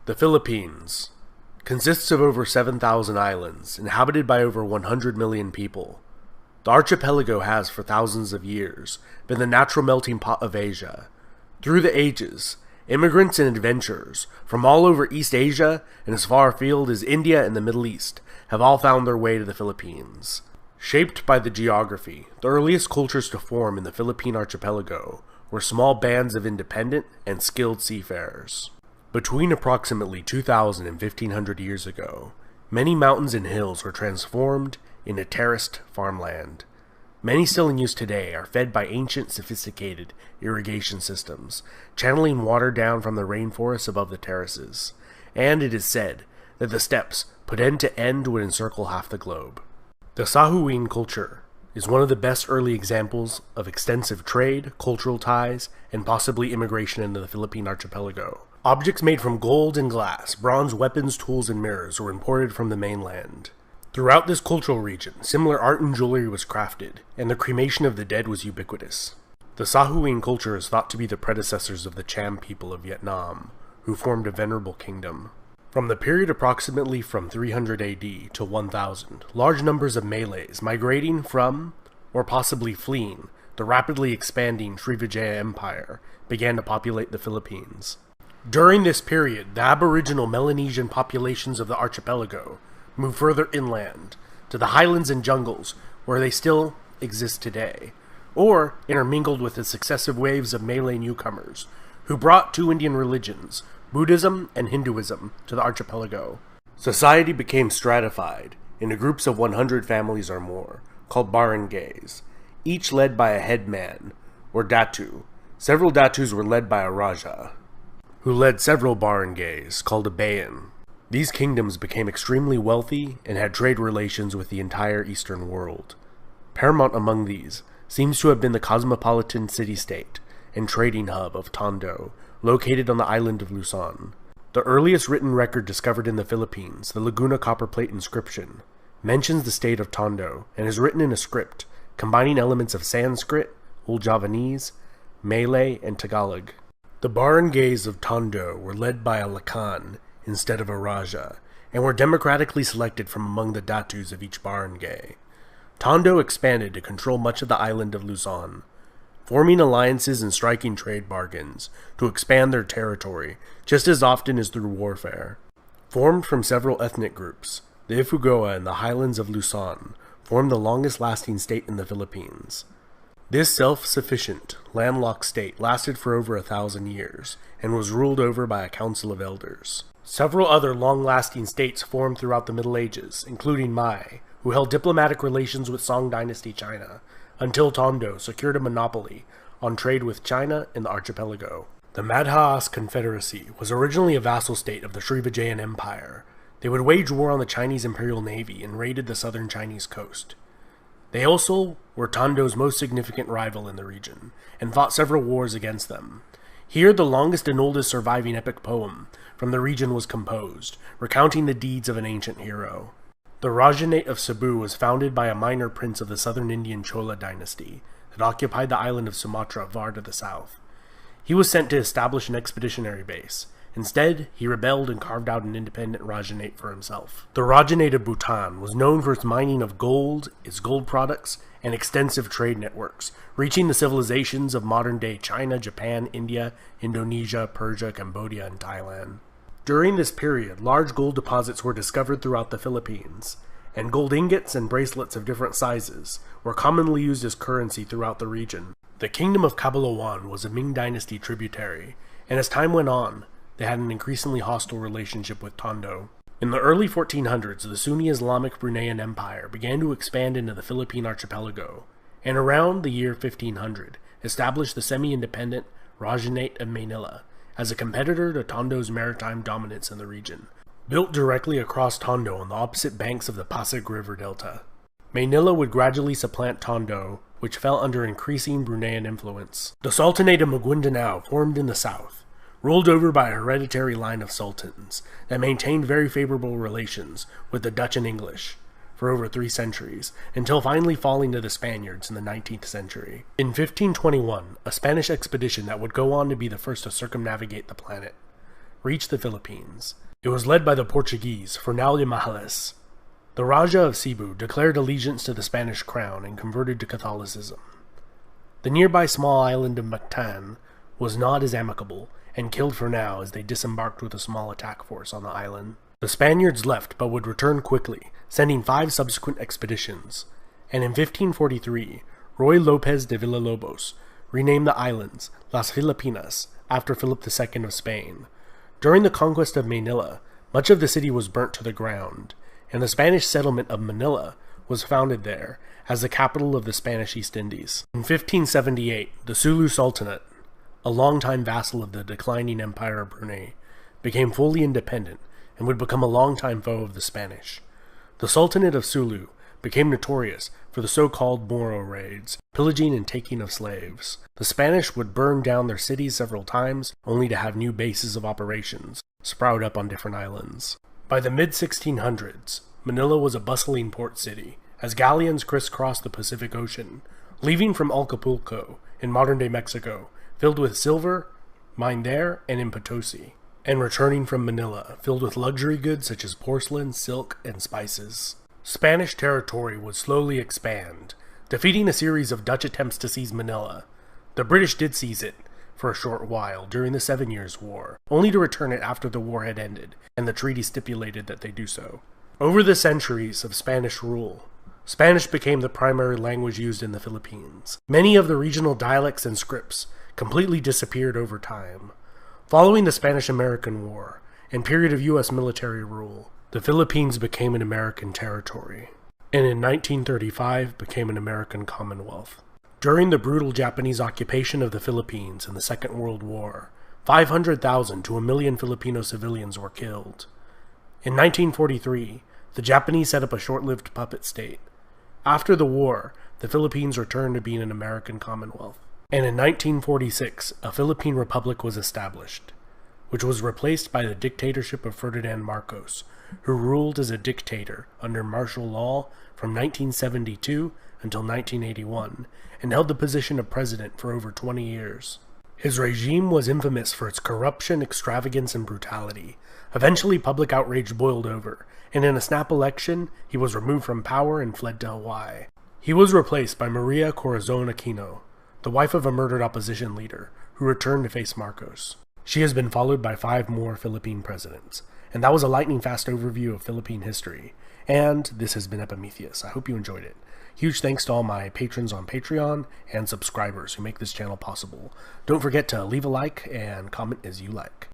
The Philippines consists of over 7,000 islands, inhabited by over 100 million people. The archipelago has, for thousands of years, been the natural melting pot of Asia. Through the ages, immigrants and adventurers from all over East Asia and as far afield as India and the Middle East have all found their way to the Philippines. Shaped by the geography, the earliest cultures to form in the Philippine archipelago were small bands of independent and skilled seafarers. Between approximately 2,000 and 1,500 years ago, many mountains and hills were transformed into terraced farmland. Many still in use today are fed by ancient, sophisticated irrigation systems, channeling water down from the rainforests above the terraces, and it is said that the steppes put end to end would encircle half the globe. The Sahuin culture is one of the best early examples of extensive trade, cultural ties, and possibly immigration into the Philippine archipelago. Objects made from gold and glass, bronze weapons, tools, and mirrors were imported from the mainland. Throughout this cultural region, similar art and jewelry was crafted, and the cremation of the dead was ubiquitous. The Sahuin culture is thought to be the predecessors of the Cham people of Vietnam, who formed a venerable kingdom. From the period approximately from 300 AD to 1000, large numbers of Malays migrating from, or possibly fleeing, the rapidly expanding Srivijaya Empire began to populate the Philippines. During this period, the aboriginal Melanesian populations of the archipelago moved further inland, to the highlands and jungles where they still exist today, or intermingled with the successive waves of Malay newcomers, who brought two Indian religions, Buddhism and Hinduism, to the archipelago. Society became stratified into groups of 100 families or more, called barangays, each led by a headman, or datu. Several datus were led by a raja, who led several barangays, called a bayan. These kingdoms became extremely wealthy and had trade relations with the entire eastern world. Paramount among these seems to have been the cosmopolitan city-state and trading hub of Tondo, located on the island of Luzon. The earliest written record discovered in the Philippines, the Laguna copperplate inscription, mentions the state of Tondo and is written in a script combining elements of Sanskrit, Old Javanese, Malay, and Tagalog. The barangays of Tondo were led by a lakan instead of a raja, and were democratically selected from among the datus of each barangay. Tondo expanded to control much of the island of Luzon, forming alliances and striking trade bargains to expand their territory just as often as through warfare. Formed from several ethnic groups, the Ifugao in the highlands of Luzon formed the longest-lasting state in the Philippines. This self-sufficient, landlocked state lasted for over 1,000 years, and was ruled over by a council of elders. Several other long-lasting states formed throughout the Middle Ages, including Mai, who held diplomatic relations with Song Dynasty China, until Tondo secured a monopoly on trade with China in the archipelago. The Madhas Confederacy was originally a vassal state of the Srivijayan Empire. They would wage war on the Chinese Imperial Navy and raided the southern Chinese coast. They also were Tondo's most significant rival in the region, and fought several wars against them. Here the longest and oldest surviving epic poem from the region was composed, recounting the deeds of an ancient hero. The Rajanate of Cebu was founded by a minor prince of the southern Indian Chola dynasty that occupied the island of Sumatra far to the south. He was sent to establish an expeditionary base. Instead, he rebelled and carved out an independent Rajanate for himself. The Rajanate of Bhutan was known for its mining of gold, its gold products, and extensive trade networks, reaching the civilizations of modern-day China, Japan, India, Indonesia, Persia, Cambodia, and Thailand. During this period, large gold deposits were discovered throughout the Philippines, and gold ingots and bracelets of different sizes were commonly used as currency throughout the region. The kingdom of Cabalawan was a Ming dynasty tributary, and as time went on, they had an increasingly hostile relationship with Tondo. In the early 1400s, the Sunni Islamic Bruneian Empire began to expand into the Philippine archipelago, and around the year 1500, established the semi-independent Rajanate of Manila as a competitor to Tondo's maritime dominance in the region. Built directly across Tondo on the opposite banks of the Pasig River Delta, Manila would gradually supplant Tondo, which fell under increasing Bruneian influence. The Sultanate of Maguindanao formed in the south, ruled over by a hereditary line of sultans that maintained very favorable relations with the Dutch and English for over 3 centuries, until finally falling to the Spaniards in the 19th century. In 1521, a Spanish expedition that would go on to be the first to circumnavigate the planet reached the Philippines. It was led by the Portuguese, Fernão de Magalhães. The Raja of Cebu declared allegiance to the Spanish crown and converted to Catholicism. The nearby small island of Mactan was not as amicable and killed Fernão as they disembarked with a small attack force on the island. The Spaniards left but would return quickly, sending 5 subsequent expeditions, and in 1543, Ruy López de Villalobos renamed the islands Las Filipinas after Philip II of Spain. During the conquest of Manila, much of the city was burnt to the ground, and the Spanish settlement of Manila was founded there as the capital of the Spanish East Indies. In 1578, the Sulu Sultanate, a longtime vassal of the declining Empire of Brunei, became fully independent and would become a longtime foe of the Spanish. The Sultanate of Sulu became notorious for the so-called Moro raids, pillaging and taking of slaves. The Spanish would burn down their cities several times, only to have new bases of operations sprout up on different islands. By the mid-1600s, Manila was a bustling port city, as galleons crisscrossed the Pacific Ocean, leaving from Acapulco, in modern-day Mexico, filled with silver, mined there and in Potosi, and returning from Manila, filled with luxury goods such as porcelain, silk, and spices. Spanish territory would slowly expand, defeating a series of Dutch attempts to seize Manila. The British did seize it for a short while during the 7 Years' War, only to return it after the war had ended, and the treaty stipulated that they do so. Over the centuries of Spanish rule, Spanish became the primary language used in the Philippines. Many of the regional dialects and scripts completely disappeared over time. Following the Spanish-American War and period of U.S. military rule, the Philippines became an American territory, and in 1935 became an American Commonwealth. During the brutal Japanese occupation of the Philippines in the Second World War, 500,000 to 1 million Filipino civilians were killed. In 1943, the Japanese set up a short-lived puppet state. After the war, the Philippines returned to being an American Commonwealth. And in 1946, a Philippine Republic was established, which was replaced by the dictatorship of Ferdinand Marcos, who ruled as a dictator under martial law from 1972 until 1981, and held the position of president for over 20 years. His regime was infamous for its corruption, extravagance, and brutality. Eventually, public outrage boiled over, and in a snap election, he was removed from power and fled to Hawaii. He was replaced by Maria Corazon Aquino, the wife of a murdered opposition leader, who returned to face Marcos. She has been followed by 5 more Philippine presidents. And that was a lightning-fast overview of Philippine history. And this has been Epimetheus. I hope you enjoyed it. Huge thanks to all my patrons on Patreon and subscribers who make this channel possible. Don't forget to leave a like and comment as you like.